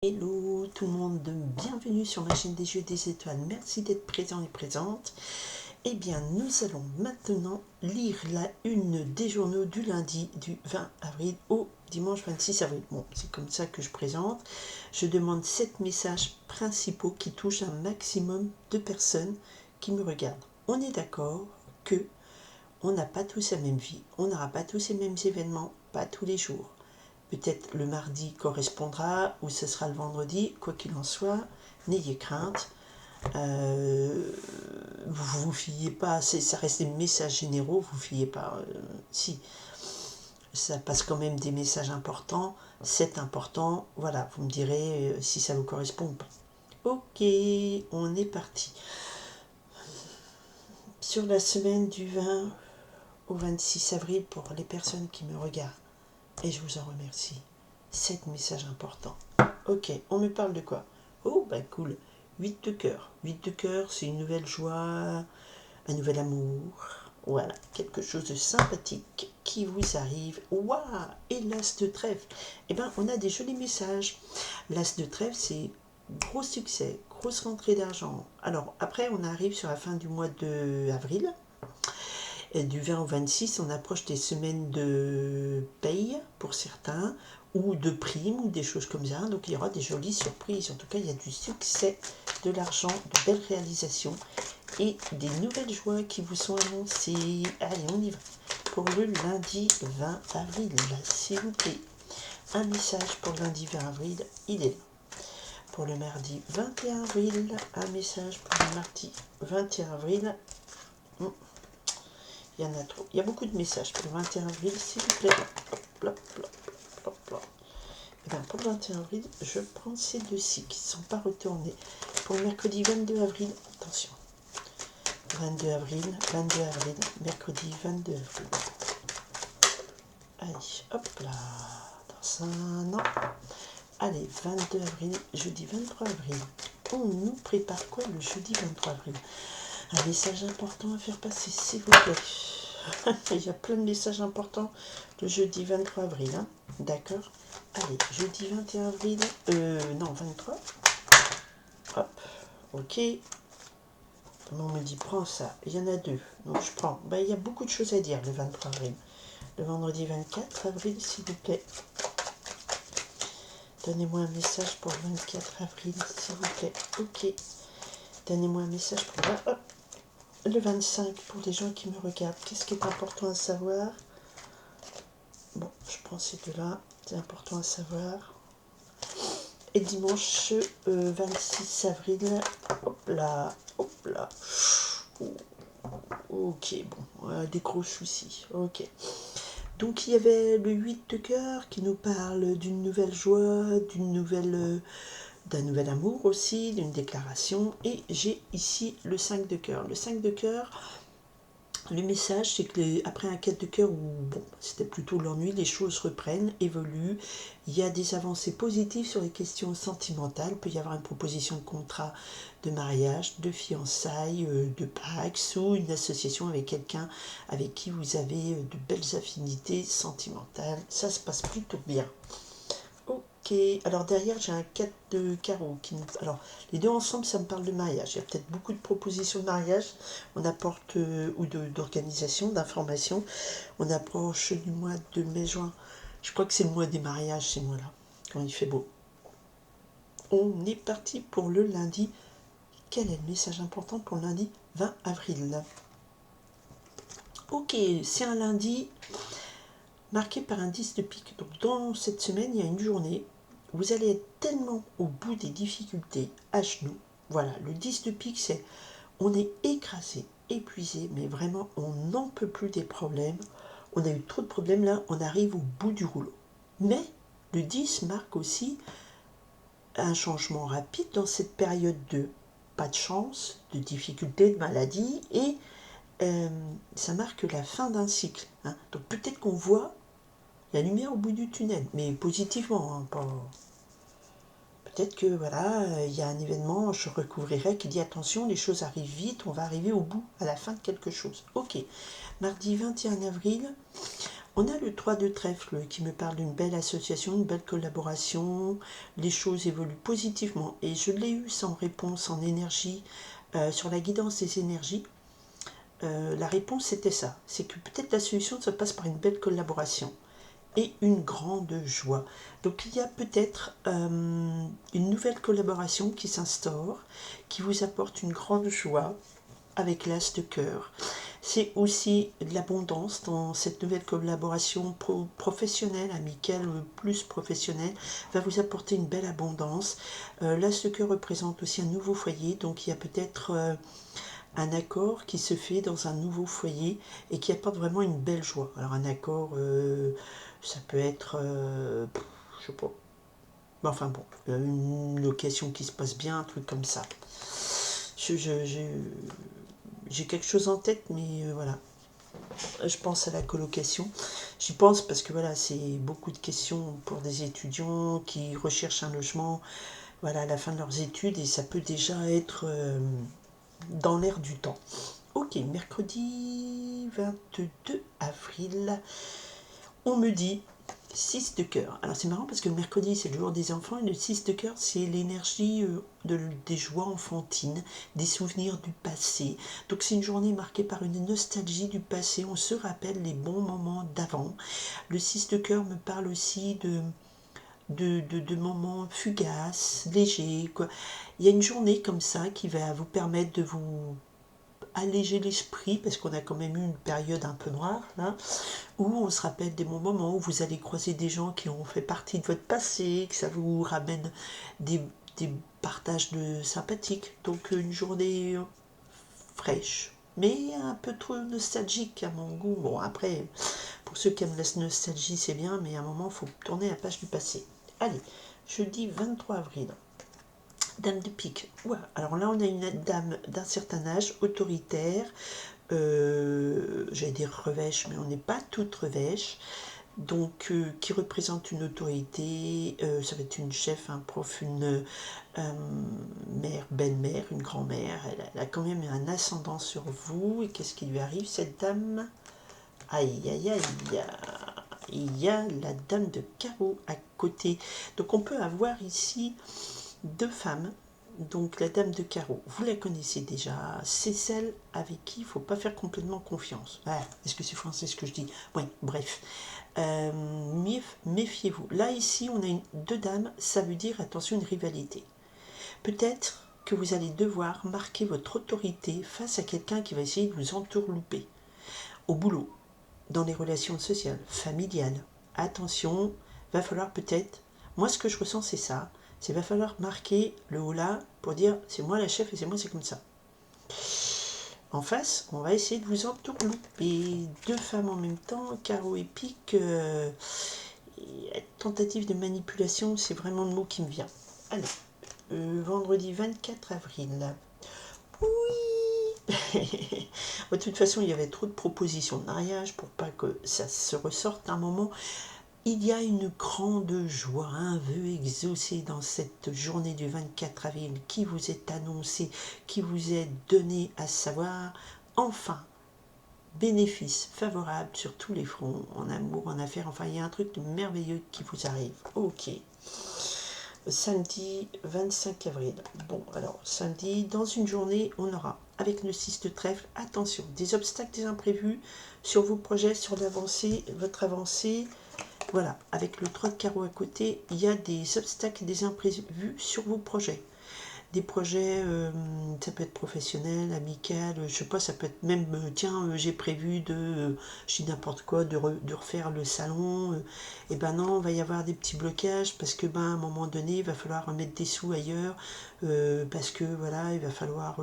Hello tout le monde, bienvenue sur ma chaîne des jeux des étoiles, merci d'être présent et présente. Eh bien nous allons maintenant lire la une des journaux du lundi du 20 avril au dimanche 26 avril. Bon, c'est comme ça que je présente. Je demande 7 messages principaux qui touchent un maximum de personnes qui me regardent. On est d'accord que on n'a pas tous la même vie, on n'aura pas tous les mêmes événements, pas tous les jours. Peut-être le mardi correspondra ou ce sera le vendredi, quoi qu'il en soit, n'ayez crainte. Vous vous fiez pas, ça reste des messages généraux, vous fiez pas. Si, ça passe quand même des messages importants, c'est important, voilà, vous me direz si ça vous correspond ou pas. Ok, on est parti. Sur la semaine du 20 au 26 avril pour les personnes qui me regardent, et je vous en remercie. 7 messages importants. Ok, on me parle de quoi? Oh, bah cool. 8 de cœur. 8 de cœur, c'est une nouvelle joie, un nouvel amour. Voilà, quelque chose de sympathique qui vous arrive. Waouh! Et l'as de trèfle. Eh bien, on a des jolis messages. L'as de trèfle, c'est gros succès, grosse rentrée d'argent. Alors, après, on arrive sur la fin du mois de avril. Et du 20 au 26, on approche des semaines de paye pour certains, ou de primes, ou des choses comme ça. Donc il y aura des jolies surprises. En tout cas, il y a du succès, de l'argent, de belles réalisations et des nouvelles joies qui vous sont annoncées. Allez, on y va. Pour le lundi 20 avril, s'il vous plaît. Un message pour le lundi 20 avril, il est là. Pour le mardi 21 avril, un message pour le mardi 21 avril. Il y en a trop. Il y a beaucoup de messages pour le 21 avril, s'il vous plaît. Hop, hop, hop, hop. Et bien, pour le 21 avril, je prends ces deux-ci qui ne sont pas retournés. Pour le mercredi 22 avril, attention. 22 avril, mercredi 22 avril. Allez, hop là. Dans un an. Allez, 22 avril, jeudi 23 avril. On nous prépare quoi le jeudi 23 avril? Un message important à faire passer, s'il vous plaît. Il y a plein de messages importants le jeudi 23 avril. Hein. D'accord? Allez, jeudi 21 avril. Non, 23. Hop, ok. On me dit, prends ça. Il y en a deux. Donc je prends. Ben, il y a beaucoup de choses à dire le 23 avril. Le vendredi 24 avril, s'il vous plaît. Donnez-moi un message pour le 24 avril, s'il vous plaît. Ok. Donnez-moi un message pour le 25 pour les gens qui me regardent. Qu'est-ce qui est important à savoir? Bon, je prends ces deux-là. C'est important à savoir. Et dimanche 26 avril. Hop là. Hop là. Ok, bon. Des gros soucis. Ok. Donc il y avait le 8 de cœur qui nous parle d'une nouvelle joie, d'un nouvel amour aussi, d'une déclaration. Et j'ai ici le 5 de cœur. Le 5 de cœur, le message, c'est que après un 4 de cœur où bon, c'était plutôt l'ennui, les choses reprennent, évoluent. Il y a des avancées positives sur les questions sentimentales. Il peut y avoir une proposition de contrat de mariage, de fiançailles, de Pax ou une association avec quelqu'un avec qui vous avez de belles affinités sentimentales. Ça se passe plutôt bien. Ok, alors derrière j'ai un 4 de carreau. Alors les deux ensemble ça me parle de mariage. Il y a peut-être beaucoup de propositions de mariage. On apporte, ou d'organisation, d'information. On approche du mois de mai-juin. Je crois que c'est le mois des mariages ces mois-là, quand il fait beau. On est parti pour le lundi. Quel est le message important pour le lundi 20 avril? Ok, c'est un lundi marqué par un 10 de pique. Donc dans cette semaine, il y a une journée. Vous allez être tellement au bout des difficultés à genoux. Voilà, le 10 de pique, c'est on est écrasé, épuisé, mais vraiment on n'en peut plus des problèmes. On a eu trop de problèmes là, on arrive au bout du rouleau. Mais le 10 marque aussi un changement rapide dans cette période de pas de chance, de difficultés, de maladie, et ça marque la fin d'un cycle. Hein. Donc peut-être qu'on voit la lumière au bout du tunnel, mais positivement, hein, pas... Peut-être que voilà, il y a un événement, je recouvrirai, qui dit attention, les choses arrivent vite, on va arriver au bout, à la fin de quelque chose. Ok, mardi 21 avril, On a le 3 de trèfle qui me parle d'une belle association, une belle collaboration, les choses évoluent positivement. Et je l'ai eu sans réponse en énergie, sur la guidance des énergies. La réponse c'était ça, c'est que peut-être la solution se passe par une belle collaboration et une grande joie. Donc il y a peut-être une nouvelle collaboration qui s'instaure, qui vous apporte une grande joie avec l'as de cœur. C'est aussi de l'abondance dans cette nouvelle collaboration professionnelle, amicale, plus professionnelle, va vous apporter une belle abondance. L'as de cœur représente aussi un nouveau foyer, donc il y a peut-être un accord qui se fait dans un nouveau foyer et qui apporte vraiment une belle joie. Alors un accord, ça peut être, je sais pas, enfin bon, une location qui se passe bien, un truc comme ça. J'ai quelque chose en tête, mais voilà. Je pense à la colocation. J'y pense parce que voilà, c'est beaucoup de questions pour des étudiants qui recherchent un logement, voilà, à la fin de leurs études, et ça peut déjà être dans l'air du temps. Ok, mercredi 22 avril, on me dit 6 de cœur. Alors c'est marrant parce que le mercredi c'est le jour des enfants et le 6 de cœur c'est l'énergie des joies enfantines, des souvenirs du passé. Donc c'est une journée marquée par une nostalgie du passé, on se rappelle les bons moments d'avant. Le 6 de cœur me parle aussi de moments fugaces, légers, quoi. Il y a une journée comme ça qui va vous permettre de vous alléger l'esprit, parce qu'on a quand même eu une période un peu noire, hein, où on se rappelle des bons moments, où vous allez croiser des gens qui ont fait partie de votre passé, que ça vous ramène des, des partages de sympathiques. Donc une journée fraîche, mais un peu trop nostalgique à mon goût. Bon, après, pour ceux qui aiment la nostalgie, c'est bien, mais à un moment, il faut tourner la page du passé. Allez, jeudi 23 avril. Dame de pique. Ouais. Alors là, on a une dame d'un certain âge, autoritaire. J'allais dire revêche, mais on n'est pas toutes revêches. Donc, qui représente une autorité. Ça va être une chef, un prof, une mère, belle-mère, une grand-mère. Elle a quand même un ascendant sur vous. Et qu'est-ce qui lui arrive, cette dame? Aïe, aïe, aïe. Il y a la dame de carreau à côté. Donc, on peut avoir ici deux femmes. Donc la dame de carreau, vous la connaissez déjà, c'est celle avec qui il ne faut pas faire complètement confiance. Ah, est-ce que c'est français ce que je dis? Oui, bref. Méfiez-vous. Là, ici, on a deux dames, ça veut dire, attention, une rivalité. Peut-être que vous allez devoir marquer votre autorité face à quelqu'un qui va essayer de vous entourlouper. Au boulot, dans les relations sociales, familiales. Attention, va falloir peut-être, moi ce que je ressens c'est ça, c'est va falloir marquer le haut là pour dire c'est moi la chef et c'est moi c'est comme ça. En face, on va essayer de vous entourlouper. Deux femmes en même temps, carreau et pique, tentative de manipulation, c'est vraiment le mot qui me vient. Allez, vendredi 24 avril. Oui. De toute façon, il y avait trop de propositions de mariage pour pas que ça se ressorte à un moment. Il y a une grande joie, un vœu exaucé dans cette journée du 24 avril qui vous est annoncé, qui vous est donné à savoir. Enfin, bénéfice favorable sur tous les fronts, en amour, en affaires, enfin il y a un truc merveilleux qui vous arrive. Ok. Samedi 25 avril. Bon, alors samedi, dans une journée, on aura, avec le 6 de trèfle, attention, des obstacles, des imprévus sur vos projets, sur l'avancée, votre avancée. Voilà, avec le 3 de carreau à côté, il y a des obstacles, des imprévus sur vos projets. Des projets, ça peut être professionnel, amical, je sais pas, ça peut être même, tiens, j'ai prévu je dis n'importe quoi, de refaire le salon, et ben non, il va y avoir des petits blocages, parce que ben à un moment donné, il va falloir remettre des sous ailleurs, parce que voilà, il va falloir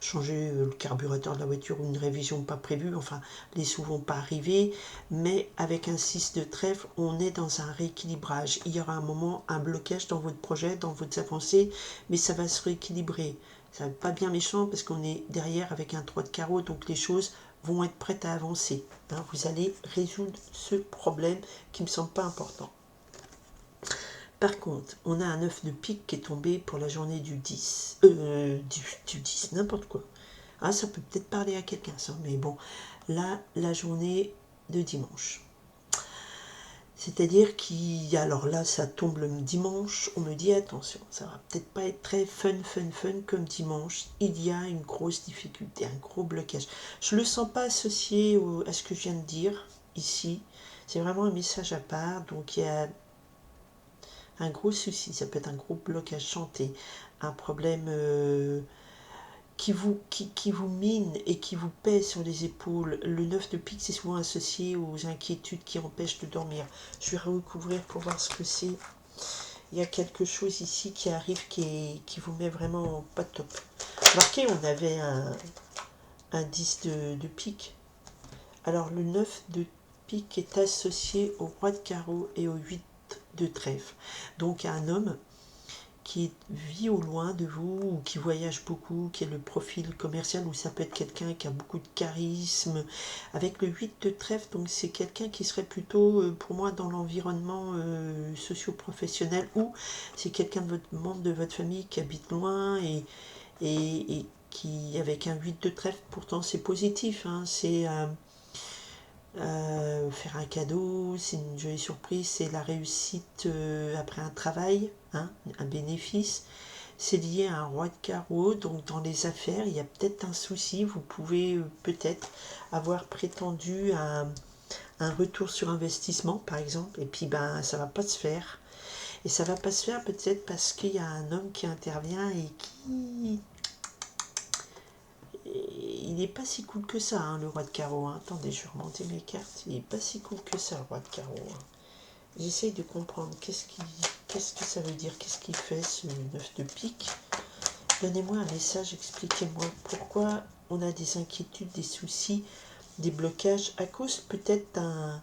changer le carburateur de la voiture, ou une révision pas prévue, enfin, les sous vont pas arriver, mais avec un 6 de trèfle, on est dans un rééquilibrage. Il y aura un moment, un blocage dans votre projet, dans votre avancée, mais ça va se rééquilibrer. Ça va pas bien méchant parce qu'on est derrière avec un 3 de carreau, donc les choses vont être prêtes à avancer. Hein, vous allez résoudre ce problème qui me semble pas important. Par contre, on a un 9 de pique qui est tombé pour la journée du 10. Du 10, n'importe quoi. Ah, ça peut peut-être parler à quelqu'un, ça, mais bon. Là, la journée de dimanche. C'est-à-dire alors là, ça tombe le dimanche, on me dit attention, ça va peut-être pas être très fun comme dimanche. Il y a une grosse difficulté, un gros blocage. Je le sens pas associé à ce que je viens de dire ici. C'est vraiment un message à part. Donc il y a un gros souci, ça peut être un gros blocage chanté, un problème qui vous mine et qui vous pèse sur les épaules. Le 9 de pique, c'est souvent associé aux inquiétudes qui empêchent de dormir. Je vais recouvrir pour voir ce que c'est. Il y a quelque chose ici qui arrive qui vous met vraiment pas top. Remarquez, on avait un 10 de pique. Alors le 9 de pique est associé au roi de carreau et au 8 de trèfle. Donc un homme qui vit au loin de vous ou qui voyage beaucoup, qui est le profil commercial, ou ça peut être quelqu'un qui a beaucoup de charisme. Avec le 8 de trèfle, donc c'est quelqu'un qui serait plutôt pour moi dans l'environnement socio-professionnel, ou c'est quelqu'un de votre membre de votre famille qui habite loin et qui, avec un 8 de trèfle, pourtant c'est positif, hein, c'est faire un cadeau, c'est une jolie surprise, c'est la réussite après un travail, hein, un bénéfice. C'est lié à un roi de carreau, donc dans les affaires, il y a peut-être un souci. Vous pouvez peut-être avoir prétendu à un retour sur investissement, par exemple, et puis ben ça va pas se faire. Et ça va pas se faire peut-être parce qu'il y a un homme qui intervient et qui il n'est pas si cool que ça, hein, le roi de carreau. Hein. Attendez, je vais remonter mes cartes. Il n'est pas si cool que ça, le roi de carreau. Hein. J'essaye de comprendre qu'est-ce que ça veut dire, qu'est-ce qu'il fait, ce 9 de pique. Donnez-moi un message, expliquez-moi pourquoi on a des inquiétudes, des soucis, des blocages, à cause peut-être d'un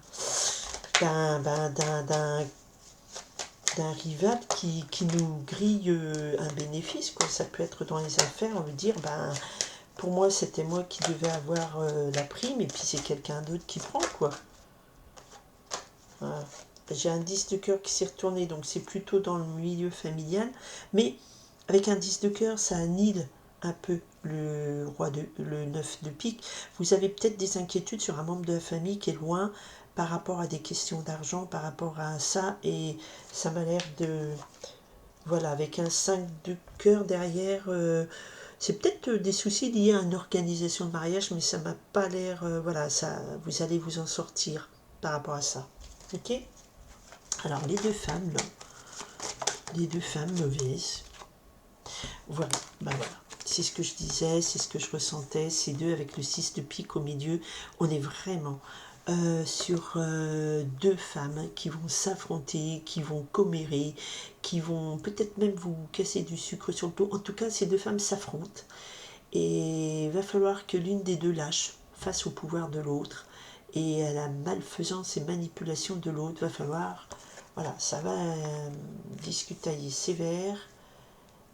rival qui nous grille un bénéfice. Quoi. Ça peut être dans les affaires, on veut dire, pour moi, c'était moi qui devais avoir la prime, et puis c'est quelqu'un d'autre qui prend, quoi. Voilà. J'ai un 10 de cœur qui s'est retourné, donc c'est plutôt dans le milieu familial. Mais avec un 10 de cœur, ça annule un peu le 9 de pique. Vous avez peut-être des inquiétudes sur un membre de la famille qui est loin par rapport à des questions d'argent, par rapport à ça, et ça m'a l'air de... Voilà, avec un 5 de cœur derrière... c'est peut-être des soucis liés à une organisation de mariage, mais ça m'a pas l'air... voilà, ça, vous allez vous en sortir par rapport à ça. Ok? Alors, les deux femmes, là. Les deux femmes mauvaises. Voilà, voilà. C'est ce que je disais, c'est ce que je ressentais. Ces deux avec le 6 de pique au milieu. On est vraiment sur deux femmes qui vont s'affronter, qui vont commérer, qui vont peut-être même vous casser du sucre sur le dos. En tout cas, ces deux femmes s'affrontent. Et il va falloir que l'une des deux lâche face au pouvoir de l'autre et à la malfaisance et manipulation de l'autre. Va falloir, voilà, ça va discutailler sévère.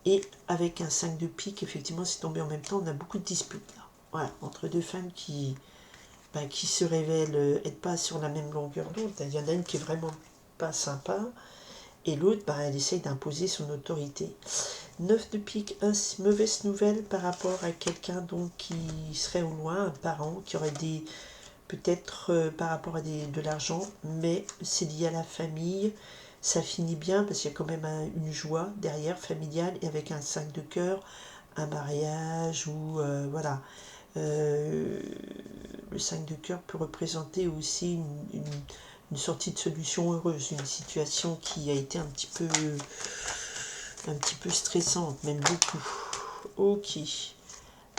Et avec un 5 de pique, effectivement, c'est tombé en même temps. On a beaucoup de disputes là. Voilà, entre deux femmes qui se révèlent être pas sur la même longueur d'onde. Il y en a une qui est vraiment pas sympa et l'autre, elle essaye d'imposer son autorité. 9 de pique, mauvaise nouvelle par rapport à quelqu'un donc qui serait au loin, un parent qui aurait des peut-être par rapport à de l'argent, mais c'est lié à la famille. Ça finit bien parce qu'il y a quand même une joie derrière familiale, et avec un 5 de cœur, un mariage ou voilà. Le 5 de cœur peut représenter aussi une sortie de solution heureuse, une situation qui a été un petit peu stressante, même beaucoup. Ok.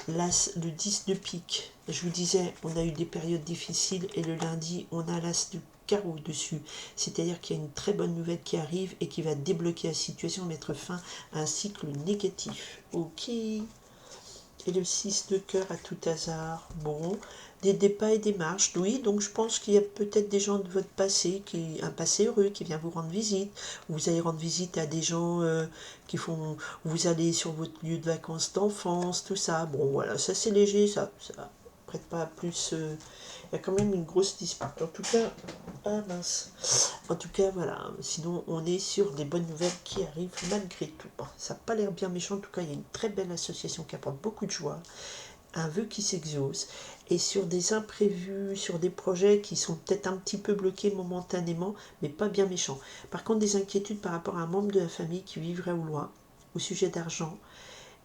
L'as, le 10 de pique. Je vous disais, on a eu des périodes difficiles et le lundi, on a l'as de carreau dessus. C'est-à-dire qu'il y a une très bonne nouvelle qui arrive et qui va débloquer la situation, mettre fin à un cycle négatif. Ok. Et le 6 de cœur à tout hasard. Bon, des départs et des marches. Oui, donc je pense qu'il y a peut-être des gens de votre passé, un passé heureux, qui vient vous rendre visite. Vous allez rendre visite à des gens qui font... Vous allez sur votre lieu de vacances d'enfance, tout ça. Bon, voilà, ça c'est léger, ça prête pas à plus... il y a quand même une grosse dispute. En tout cas, ah mince. En tout cas, voilà. Sinon, on est sur des bonnes nouvelles qui arrivent malgré tout. Bon, ça n'a pas l'air bien méchant. En tout cas, il y a une très belle association qui apporte beaucoup de joie. un vœu qui s'exauce, et sur des imprévus, sur des projets qui sont peut-être un petit peu bloqués momentanément, mais pas bien méchants. Par contre, des inquiétudes par rapport à un membre de la famille qui vivrait au loin, au sujet d'argent,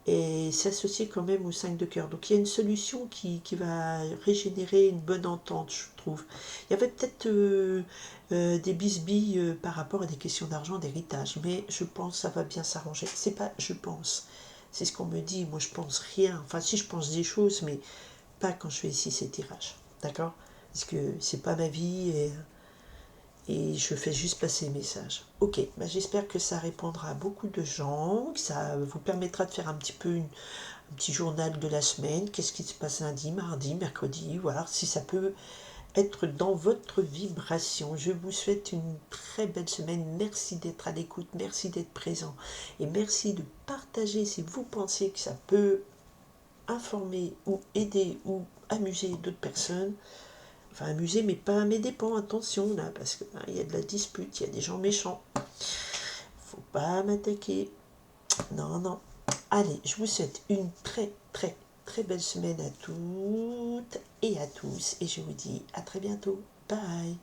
et s'associer quand même au 5 de cœur. Donc il y a une solution qui va régénérer une bonne entente, je trouve. Il y avait peut-être des bisbilles par rapport à des questions d'argent, d'héritage, mais je pense que ça va bien s'arranger. C'est pas je pense, c'est ce qu'on me dit. Moi je pense rien. Enfin si, je pense des choses, mais pas quand je fais ici ces tirages. D'accord? Parce que c'est pas ma vie, et je fais juste passer le message. Ok, bah j'espère que ça répondra à beaucoup de gens, que ça vous permettra de faire un petit peu un petit journal de la semaine, qu'est-ce qui se passe lundi, mardi, mercredi, voir si ça peut être dans votre vibration. Je vous souhaite une très belle semaine, merci d'être à l'écoute, merci d'être présent, et merci de partager si vous pensez que ça peut informer ou aider ou amuser d'autres personnes. Enfin, amuser, mais pas à mes dépens, attention là, parce que il y a de la dispute, il y a des gens méchants. Faut pas m'attaquer. Non, non. Allez, je vous souhaite une très, très, très belle semaine à toutes et à tous. Et je vous dis à très bientôt. Bye.